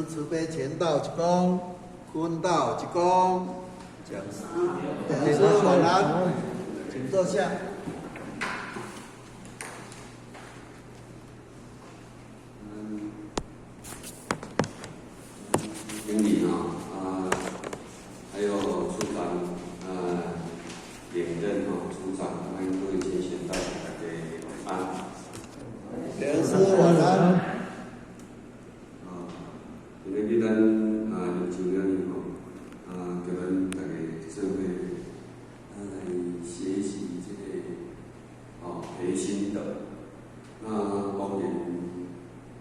师慈悲前道一公，坤道一公，讲师晚安，请坐下。经理还有处长领任处长，欢迎各位先贤到大家晚安。讲师晚安。今日咱研究了叫咱大家做伙来学习这个培心德。那当然，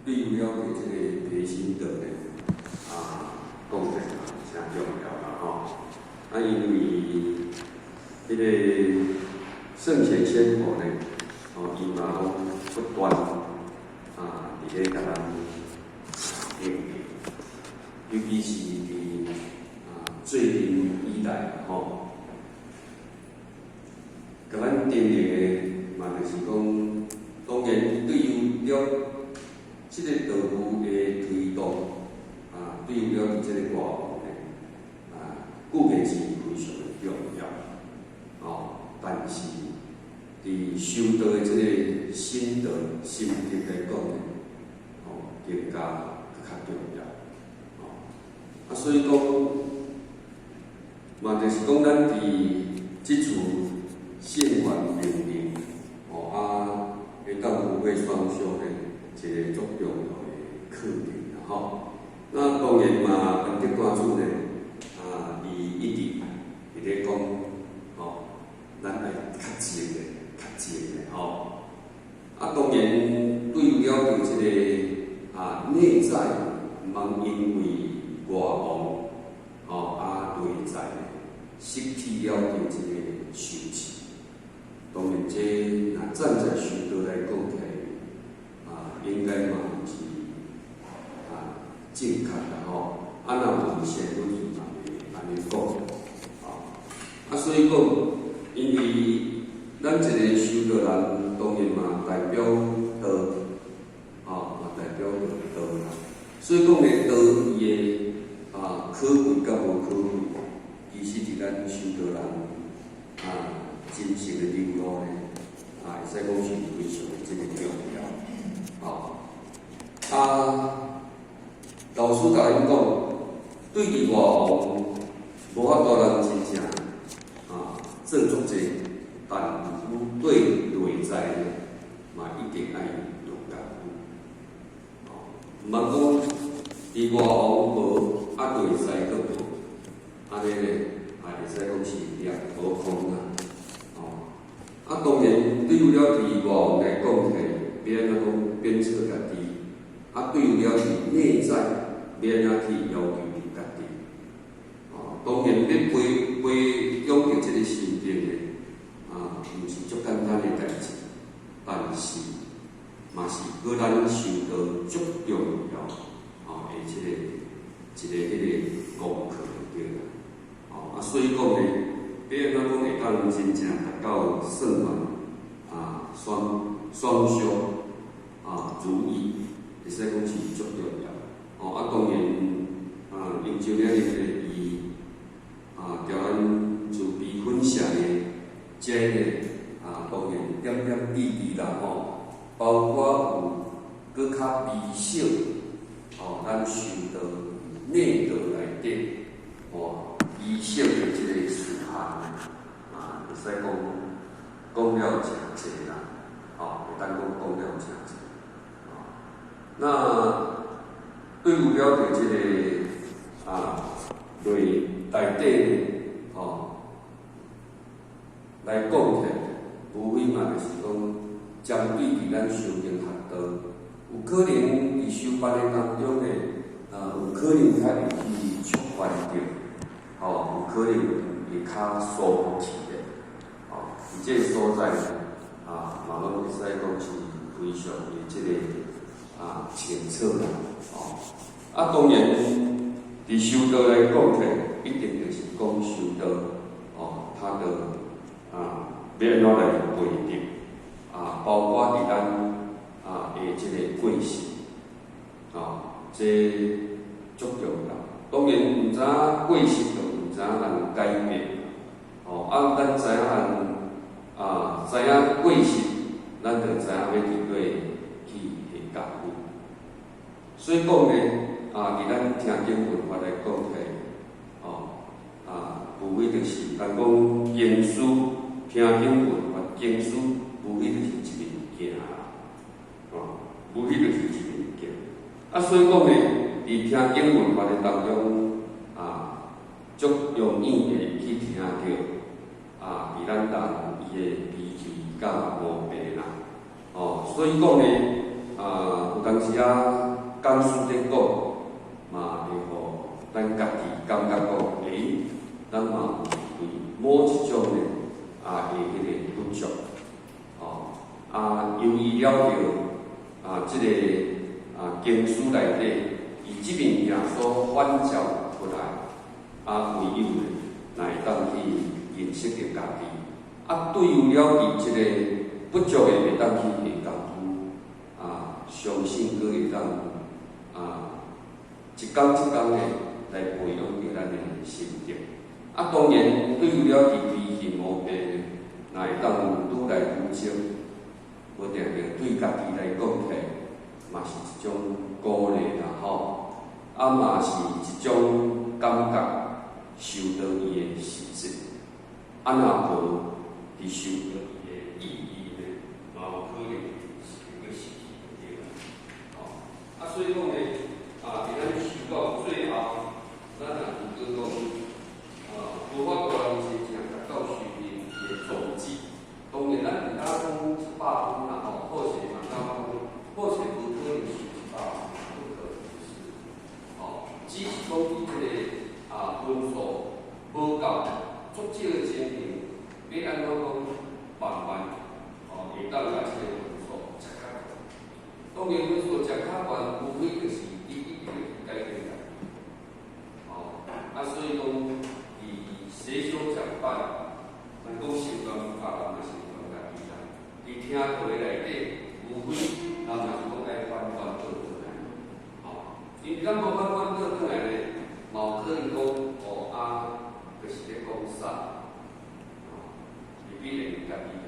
对于了解这个培心德呢，讲得真重要啦因为这个圣贤先佛呢，伊嘛拢不断伫咧甲咱应用，尤其是伫最近以来甲咱定定的嘛，就是讲，当然对于了这个道路的推动。对于了解这个外行呢，固然是非常的重要，但是伫修道的这个心得心得来讲呢，更加较重要，所以讲，嘛就是讲咱伫即处宪法命令，会当有会双修的一个足重要的课题那当然嘛，本地官主呢，伊一直伫咧讲，咱爱较静的，当然对于了解这个内在，茫因为外望，内在失去了解这个修持。当然，这若站在修道来讲起来，应该嘛是。正确啦若有善论是安尼讲，所以讲，因为咱一个修道人，当然嘛代表道，代表道啦。所以讲咧，道义的可贵甲无可贵，其实伫咱修道人真实的领路咧，会使讲是非常的这个重要，老师甲因讲，对于外行，无法度人真正做足者，但对内在呢，嘛一定爱有感悟。毋通讲，伫外行无，内在佫无，安尼呢，会使讲是两无空啦。当然，对于了伫外行来讲起，要安怎讲鞭策家己，对于了伫内在。要安怎去要求家己？当然要培养着这个心定的，毋是足简单的代志，但是嘛是搁咱修道足重要的一个功课对啦。所以讲呢，要安怎讲会当真正达到算完双修如意，会使讲是足重要。当然，因就了伊调咱慈悲分享的这当然点点滴滴啦包括有搁较微小，咱修道内道内底，微小的这个事项会使讲了诚济啦，会当讲了诚济，那。对于了解这个内底来讲起，无非嘛就是讲针对伫咱修行学道，有可能伫修班的当中呢，有可能较会去触犯着，有可能会较疏忽去的，伫这个所在嘛拢会使讲是非常的这个清澈啦。当然，伫修道来讲起，一定就是讲修道，它的要安怎来规定，包括伫咱的这个贵行，这足过程就有知影人改变，咱知影过程，咱就知影要伫对去下功夫。所以讲呢，伫咱听经文法来讲无非就是咱讲经书、听经文法、经书，无非就是一个物件啦，无非就是一个物件。所以讲呢，伫听经文法的当中，足容易会去听到，伫咱人伊的脾气甲毛病啦，所以讲呢，有当时讲师在讲，嘛会互咱家己感觉讲，咱嘛有对某一种的的迄个不足，由于了着即个经书内底，伊即物件所反照出来，唯有呢，来当去认识着家己，对于了解即个不足的，会当去下功夫，相信佫会当一工一工的来培养着咱的心德。当然，对于了其脾气毛病，若会当愈来愈精，无定定对家己来讲起，嘛是一种鼓励啦嘛是一种感觉，受到伊的实质。若无去受到伊的意义呢，嘛有可能是会失去的。所以讲呢，伫咱修到最后，咱若如果讲，无法度人真正达到修行伊的终极。当然，咱毋敢讲100分啦，或者嘛敢讲，或者不可能是100分，不可能是。只是讲伊即个分数无够，足少的前提，要安怎讲慢慢会当把即个分数食较悬。当然，分数食较悬，无非就是你一定要改变家己。所以讲。写小讲版，咱讲习惯法，嘛是讲家己啦。伊听课内底，无非嘛是讲爱反倒转来。因咱无反倒转来呢，嘛有可能讲就是咧讲啥，未必连家己就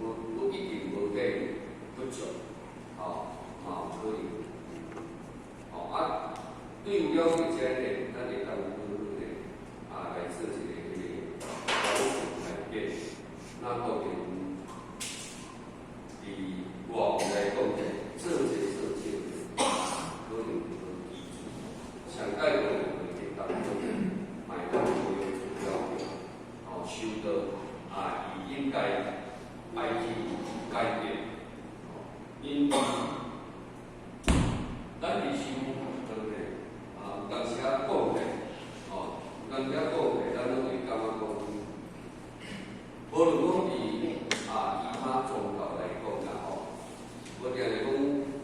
无一定无计不足，嘛有可能。对于了解这呢，咱会当来做一个调整改变，当然，我来讲做这可能基础，上届可能会当中，买到所有主要收到伊应该爱去改变，因为咱伫修对不对？有当时讲起。咱遮讲起，咱拢会感觉讲，无论讲伫其他宗教来讲啦无定来讲，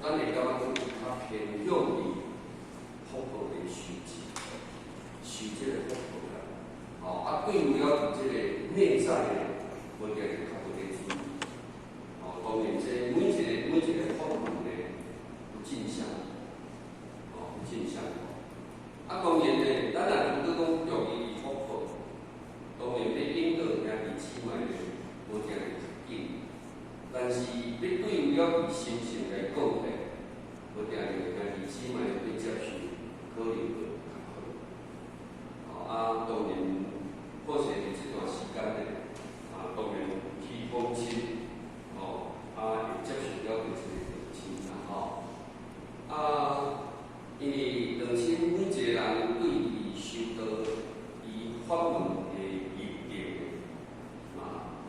咱会感觉讲较偏向于佛道的修即个佛道啦。对于了即个内在的，无定是较无咧注意。当然，这每一个佛门呢，有正向，有正向。当然呢，咱若如果讲用伊佛法，当然要引导兄弟姊妹呢，无定会紧。但是要对于了伊心性来讲呢，无定会兄弟姊妹要接受，可能会较好。当然，或者是这段时间呢，当然去放亲，会接受了这个亲啦，因为两亲每一个人对伊修道、伊法门的认定，有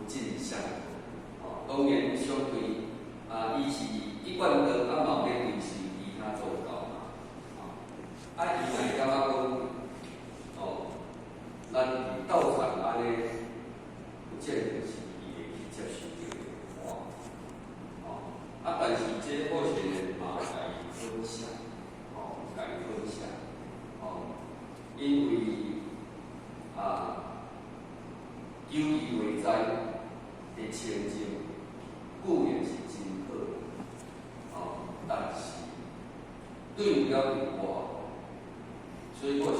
正向。当然相对，伊是一贯道，嘛有咧维持其他宗教嘛。伊若会感觉讲，咱伫道场安尼，有这个是伊会去接受这个话。但是这或许呢，嘛家己分享。家己分享，因为有意为在的前景固然是真好，但是对于了我，所以或许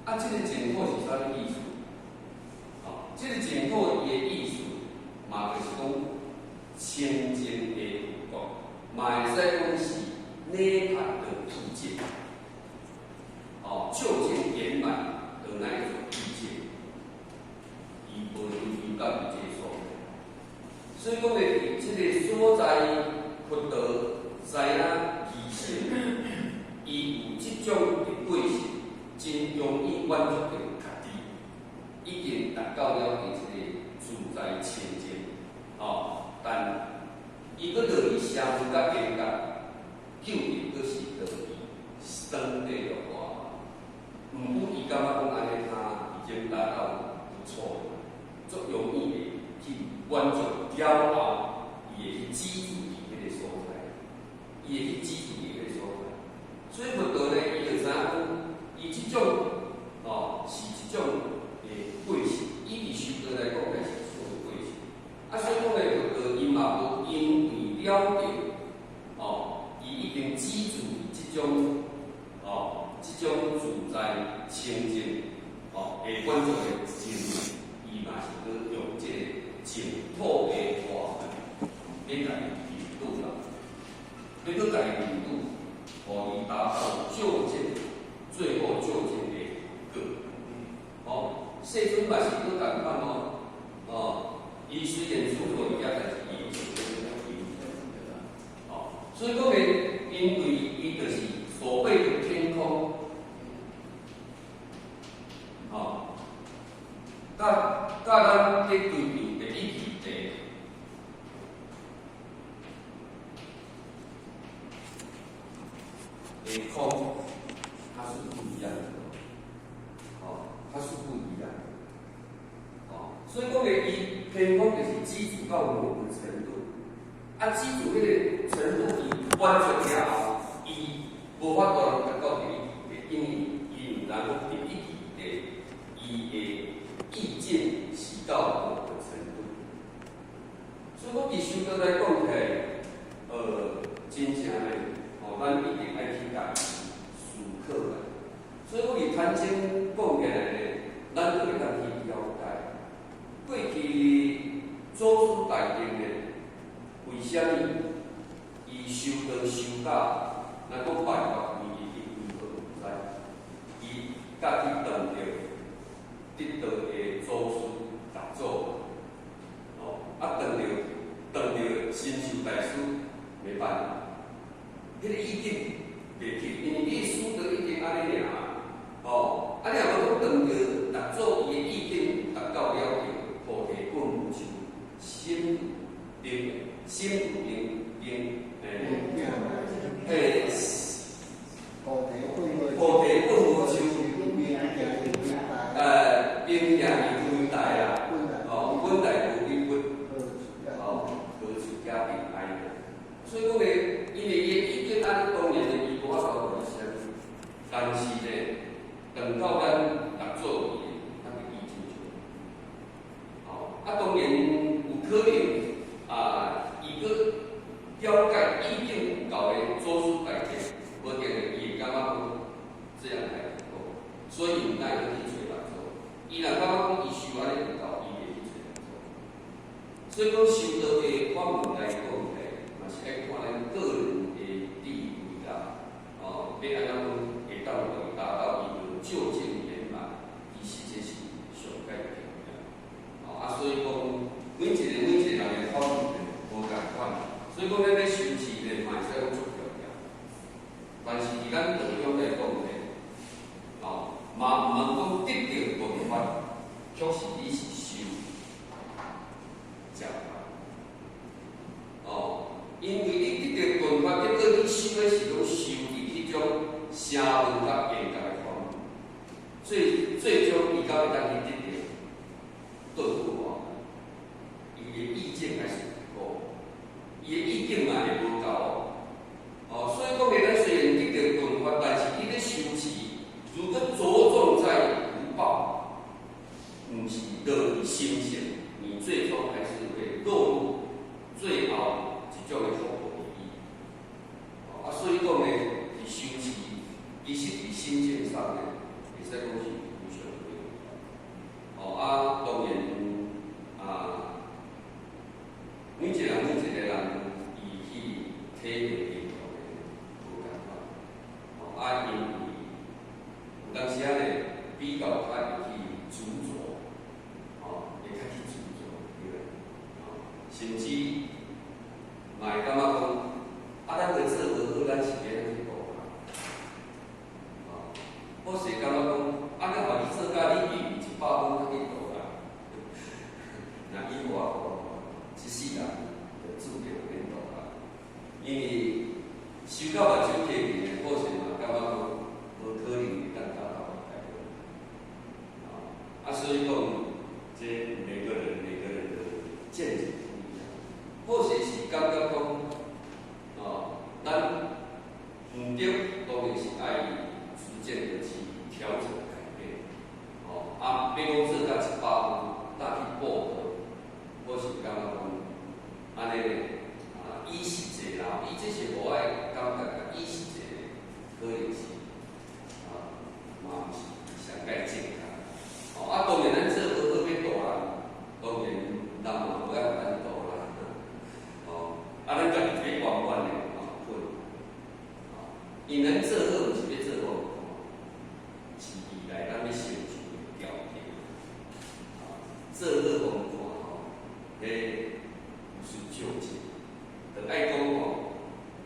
啊，这个净土是啥物意思？哦，这个净土伊的意思，嘛就是讲清净的佛国，嘛会使讲是涅槃的意境。哦，究竟圆满的那一种意境，伊无有到伊这所在。所以讲咧，这个所在佛陀知影其性，伊有这种的个性，真容易满足着家己，已经达到了伊这个自在清净。哦，但伊搁落去社会甲境界，究竟搁是落去生地落外。毋过，伊感觉讲安尼他已经达到不错，足容易的去满足了后，伊会去记住伊迄个所在，伊会去记住伊迄个所在。所以佛陀呢，伊就知影讲，伊即种是即种的个性，伊伫修道来讲，乃是所有个性。啊，所以讲呢，佛陀伊嘛无因为了解，伊已经记住即种即种自在清净，会满足的心，伊嘛是去用这个净土的话，要家己引导啦，要去家己引导，互伊达到究竟，最后究竟的果。世尊嘛是去共款伊虽然所做伊也但是伊所以讲呢，因为伊就是所谓的天空。甲咱咧追求的意义的空，它是不一样的，它是不一样的，所以讲咧，伊天空就是基础到某个程度，基础迄个程度伊完全了后，伊无法度达到第一，因为伊能够第一的伊的意境是到某个程度，所以讲伫修道来讲起来，真正咧，咱一定爱去家己思考啦。所以讲伫谈经讲起来咧，咱就会当去了解，过去祖师大德咧，为虾米伊修道修到，咱讲办法伊如何毋知，伊家己当着。得到的祖师大祖，当着新秀大师袂办法，迄个意境袂去，因为你师德已经安尼尔，你若无讲当着大祖伊的意境达到了着菩提本无树，心定菩提本无树。兵也是分大啦，本来无一分，何处加平安？所以讲咧，因为伊已经安尼当然咧，伊无法度互伊啥物，但是咧，等到咱达做伊，咱个意境就，当然有可能伊个了解意境有够的做出大德，无定咧，伊会感觉讲这样还不够，所以毋奈何去找。伊若感觉讲伊修安尼唔够，伊会去找人做。所以讲修道的法门来讲咧，嘛是爱看咱个人的地位啦，要安怎讲会当落达到伊个究竟圆满，其实这是上界的重要。所以讲每一个人的法门无共款，所以讲咱咧修持咧，嘛会使讲足重要。但是伫咱道中来讲咧，嘛毋通讲得到顿法，却是你是修正法。因为你得到顿法，结果你修的是讲修伫迄种声闻甲缘觉的方面，最终伊才会当去得到顿法。伊的意境还是不够，伊的意境嘛会无够。所以讲咧，咱虽然得到顿法，但是你咧修持。如果着重在福报，不是落于心性，你最终还是会落入最后一种的后果所以讲呢，伫修持，其实伫心境上呢，会使讲是是爱逐渐的去调整改变。哦，啊，要讲做到100分，搭去报告，我是感觉讲，安尼伊是一个人，伊这是无爱感觉，伊是一个可能是嘛毋是上界正确。哦，啊，当然咱做好好要大人，当然人嘛无爱咱大啦。哦，啊，咱家己要圆满的分。因咱做好，毋是要做好，是未来咱要成就的条件。做好方看迄有需照进，就爱讲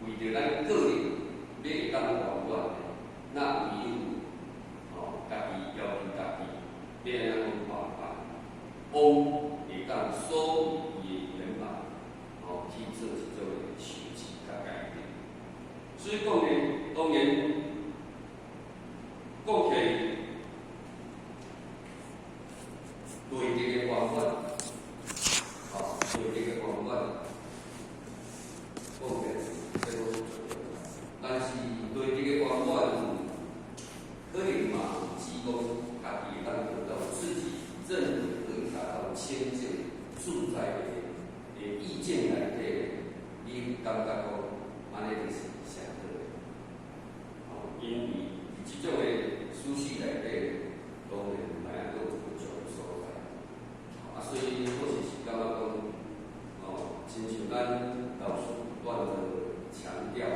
为着咱个人要会当圆满，那唯有家己要求家己，要安怎讲办法，会当所以伊的圆满，去做一种的修持甲改变。所以讲呢，当然讲起内地的圆满，内地的圆满，讲起这个，但是内地的圆满，可能嘛，只讲家己当得到自己认为可以达到清净自在的意见内底，你感觉讲安尼就是。因为这种的思绪内底，当然还有一个不足的所在。所以我是感觉讲，亲像咱老师不断的强调，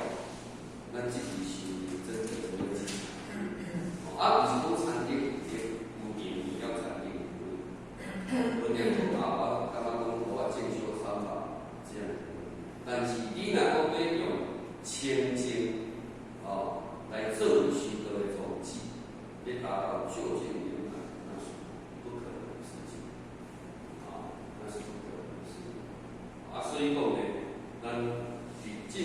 咱自己是真的有问题。不是讲禅定有名要禅定有本来讲我感觉讲我静修300这样，但是你若讲要用清净，来作为修道的宗旨，要达到究竟圆满，那是不可能的事情。那是不可能的事情。所以讲呢，咱毕竟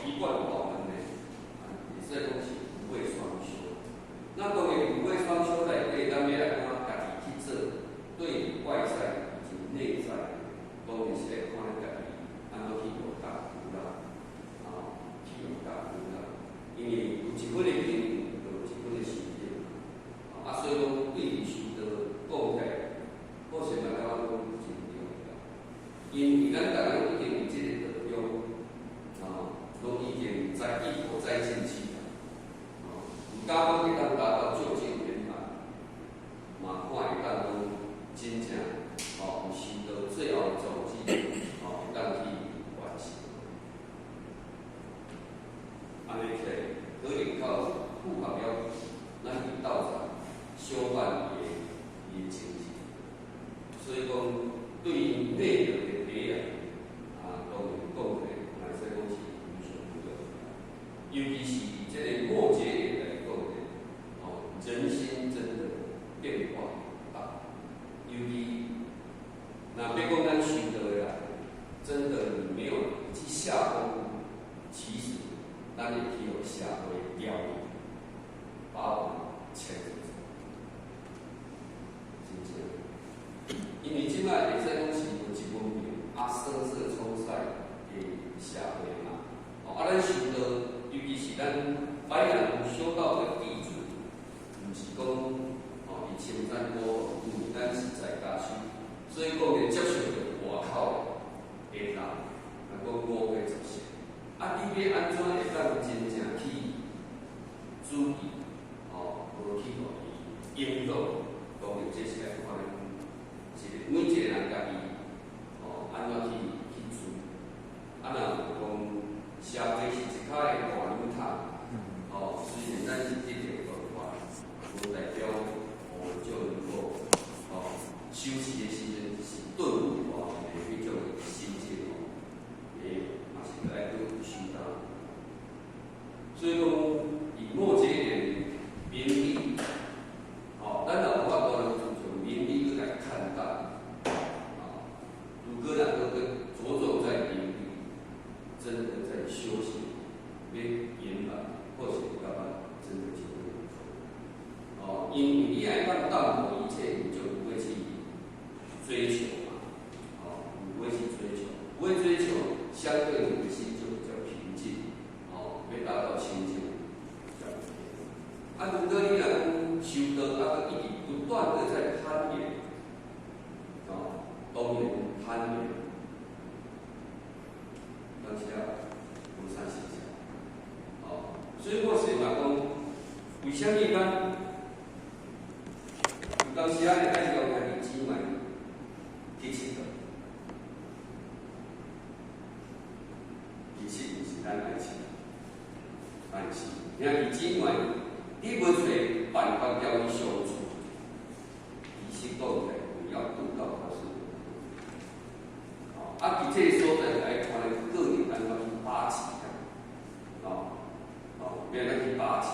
一贯我们呢，也是讲是无畏双修。那当然无畏双修内底，咱要来看家己去做，对外在以及内在，当然是来看咱家己安怎去落达苦啦，去落达苦啦。因为有一份的经验，就有一份的实践。所以讲对于修道讲起来，我是感觉讲真重要。因为咱大家已经有这个道中，拢已经在一步在进去了。唔敢讲会当达到究竟圆满，嘛看会当讲真正有修道最后的宗旨，会当去完成。安尼起来，可能靠符合了咱伫道场相关的情形。所以讲，对于内容的培养，当然讲起来，乃说讲是非常重要。尤其是这个末节点来讲呢，人心真的变化大。尤其若要讲咱修道的人，真的你没有去下功夫，其实。咱也去有社会调研，把我们牵着走，真正。因为即摆会使讲是有一文明声色冲塞的社会嘛。咱修道，尤其是咱拜人修道的弟子，毋是讲以称赞我，因为咱是在家修，所以讲会接受着外口的人，讲5月10。你要安怎会当真正去注意，无去互伊影响？当然这是来看每一个人家己，安怎去注意？若有讲社会是一块的大礼堂，虽然咱是得到文化，无代表我们就能够修持的时阵是顿悟的迄种心境嘛是来对修道。所以讲，以末节点名利，咱若有法度能从名利去来看待，如果你若讲修道，一直不断的在攀岩，当然攀岩，当时无啥实际。所以我想讲，为什么当时啊，爱是讲家己钱买去佚佗，其实毋是咱爱钱，但是兄弟姊妹，你要找办法交伊相处，其实讲起来要拄到合适。伫这个所在来看咧，个人安怎去把持要咱去把持，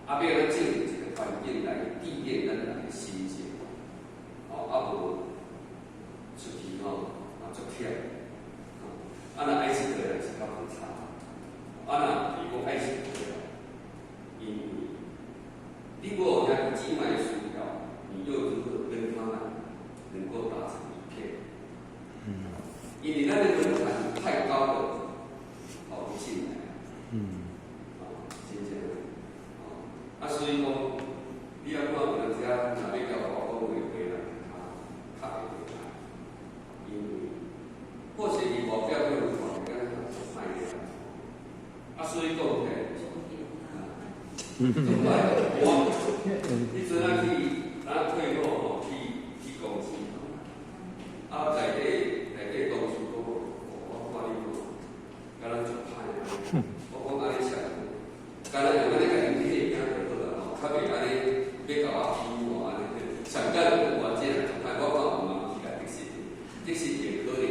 要咱建立一个环境来历练咱人的心性，无出去足忝，若爱识个人是较复杂，若如果爱识个人，因为你无有兄弟姊妹的需要，你又如何跟他们能够打成一片？因为咱的门槛太高了，跑不进来。真正所以讲，你要看有人遮，若要交我讲话回来，较袂回来，因为或是伊外表对有看，敢若做歹个，所以讲起来，怎么我，你阵仔去，咱退伍去公司，内底同事讲，我看你敢若做歹个，我讲安尼想，敢若用安尼甲因去惊就好啦，较袂安尼要甲我批我安尼，上届我这样，但我讲有嘛是甲的士也可能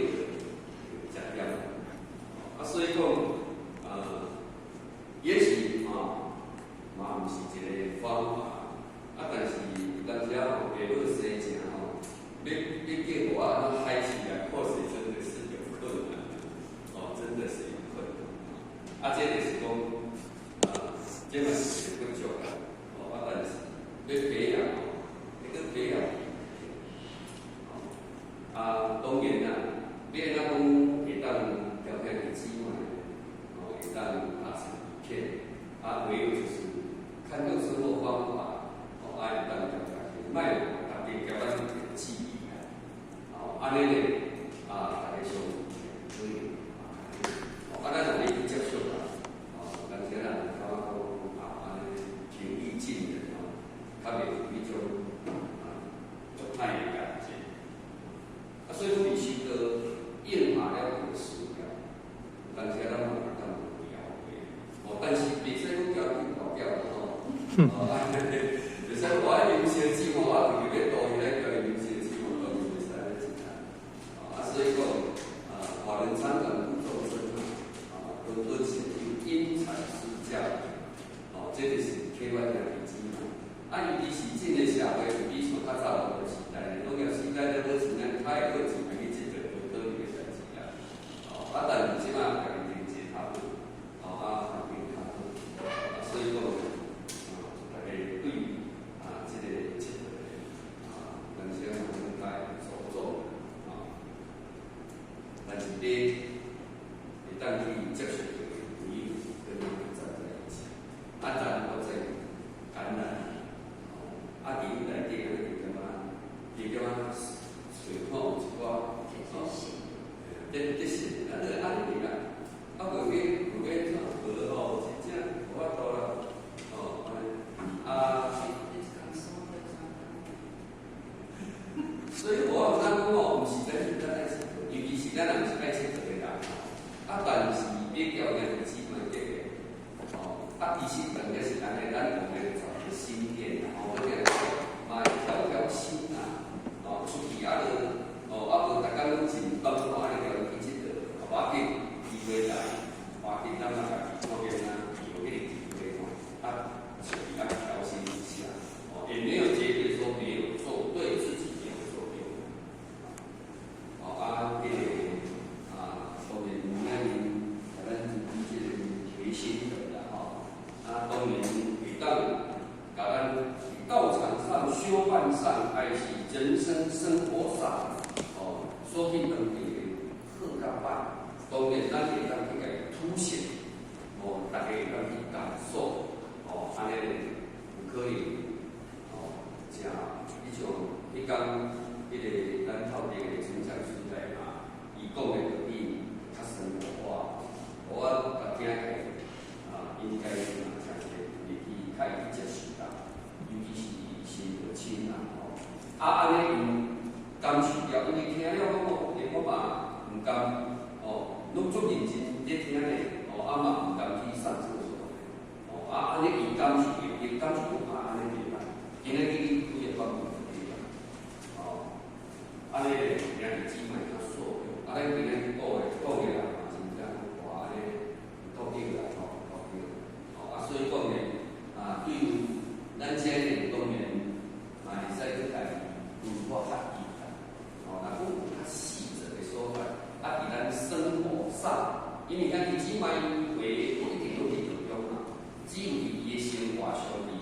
食点，所以讲，也许嘛毋是一个方法，但是有当时啊，下好生情要叫我安怎嗨起来，或许真的是有困难，真的是有困难。这就是讲，这嘛是不足啦，但是要培养，要培养。当然啦，要安怎讲会当条件的姊妹，会当达成一片，唯有就是看到生活方法，会当条件，莫特别交咱记忆啊，安尼咧，大家相处可以，咱就可以接受啦，但是咱感觉讲安尼平易近人较袂有迄种足歹的感觉。所以讲，必须个应马了有时了，但是咱嘛当不了解，但是袂使讲交去搞掉袂使我爱饮烧鸡毛，我特别多伊来交饮烧鸡毛，当然袂使安尼一下。所以讲，华人常常不众生而且因材施教，这就是客观兄弟姊妹。伊是进的社会，比像较早个时代，农业时代咧，好钱咱太好钱，去一个有可能的代志啦。但是即马家己经济较好，环境较好，所以讲，大家对这个这个人生应该所做，但是咧，会当去接受这个回应，跟他们站在一起，然后再感染。伫内底个就感随口一寡得是，咱就安尼啦。无去唱歌真正无法度啦。所以我咱讲毋是咱爱吃，尤其是咱若是爱吃的人，但是要交兄弟姊妹个，其实人家是安尼，咱讲个找个心念，嘛调心出去无逐工真放看安尼条去佚佗，无要紧，机会来，无要紧，咱嘛家己看见有迄个机会出去调心一下，也没有绝对说没有做对，自己没有做对。当然咱这个提醒的当然会当甲咱道场上、修办上，还是人生生活上，说不定能给好甲歹，当然咱会当去甲凸显，大家会当去感受，安尼有可安尼因甘受了，因为听了讲哦，连我嘛毋甘哦，拢足认真咧听咧，哦，嘛毋甘去上厕所，哦，安尼因甘受了，因甘受安尼袂歹，今日去规个方面可以啦，哦，安尼咧，今日姊妹较受用，咱今日去讲啦，嘛是毋敢话安尼到底啦，所以讲咧，对于咱这个当然会使去家己文化较易啦，若讲有较细致的说法，伫咱生活上，因为咱弟姊妹话不一定都去着用啊，只有伫伊的生活上面，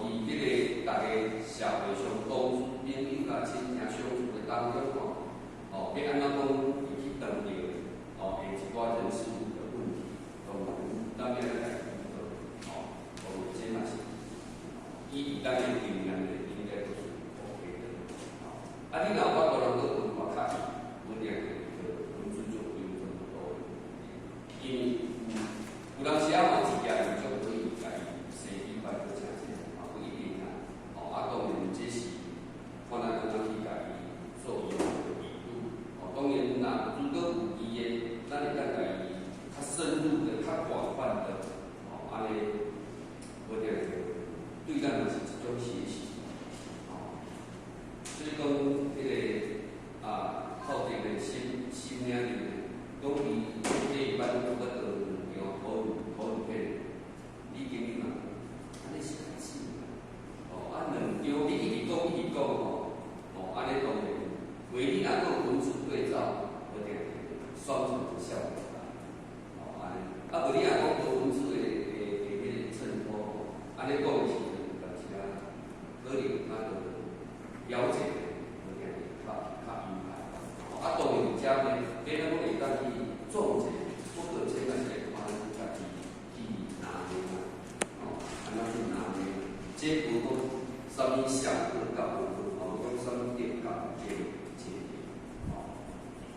伊迄个大家社会上当初朋友啦、亲情相处的当中要安怎讲去断掉，一寡人事物的问题，当然来。这嘛是，伊当然经验的应该都是 OK 的。你若法国人个文化较异，我俩就尊重对方多因为有当时嘛一家人就可以家己生意办个诚济，不一定啊。当然这是看咱怎去家己做伊的义务。当然若如果有伊的，咱会当家己较深入的、较广泛的，安尼。我哋对咱嘛是一种学习，所以讲迄个靠这个心领里，讲伊这一般有个讨论片，你经理嘛，安尼是开始，两张你一直讲，安尼当然，唯你若个文字对照，我哋双重的效果啦，安尼，无你若讲无文字的。安尼讲的时阵，但是可能了解有点较明白。当然有遮呢，别人会当去总结，不过这个是看家己去拿捏嘛，安怎去拿捏？这不讲什么上课教讲什么点教这个节点，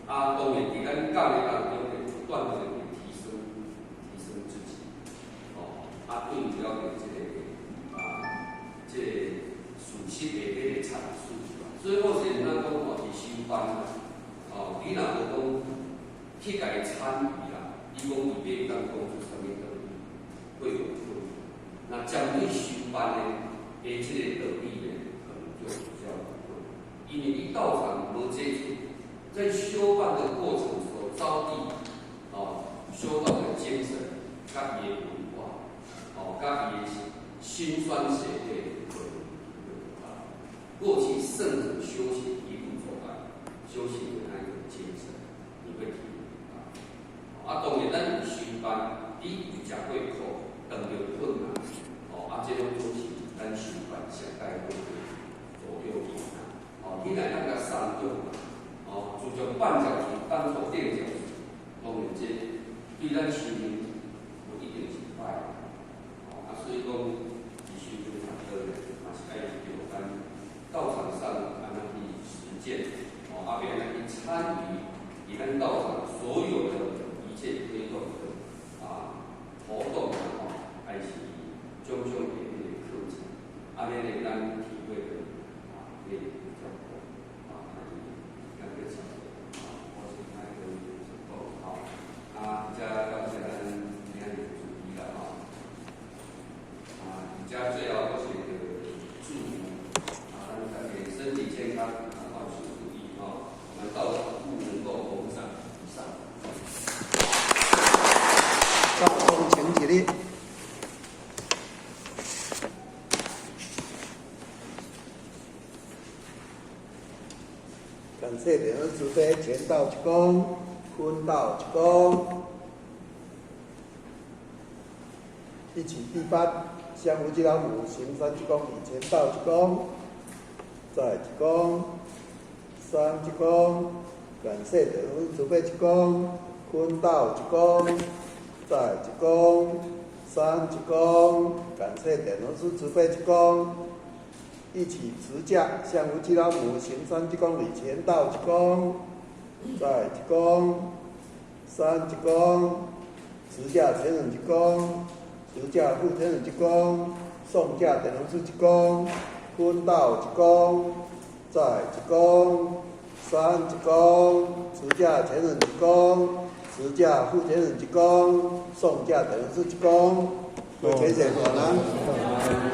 当然伫咱教的当中会不断的提升自己，对于了解这个。这属性的迄个阐述，所以我是咱讲是修班啦，你若无讲去家己参与啦，你讲伊要当讲出啥物道理，会有错。那针对修班的即个道理呢，可能就比较困难，因为你道场无接触，在修办的过程所遭遇，修办的精神、甲伊的文化，甲伊的辛酸血泪。过去圣人修行一路走来，修行的那种精神，你会体会到。当然，咱有修班，你有食过苦，遇到困难，这种都是咱修班上带好的左右因啦。你来咱个善用嘛，自从绊脚石当作垫脚石，当然这对咱修行不一定是坏的。所以讲，修行很多嘛是爱有咱。道场上安怎去实践，别人去参与，以咱道场所有的一切推动的活动还是种种的那个课程，安尼呢，咱体会的也比较多，那个小我是那个比较感谢咱今天的主题了比较最后我是祝福。身体健康，万事如意我们道场不能够逢上以上。请起立。感谢莲恩慈悲，前道一公，坤道一公。一起第八，相互基老母行三鞠躬，以前道一公。再一躬，三一躬，感谢莲恩慈悲一躬，坤道一躬，再一躬，三一躬，感谢莲恩慈悲一躬。一起持架，向无基老母行三鞠躬，以前道一躬，再一躬，三一躬，持架前人一躬，持架副前人一躬，送架莲恩师一躬。坤道一躬，再一公，三一公，持价前人一公，持价副前人一公，送价等于是一公，各位谢谢我呢。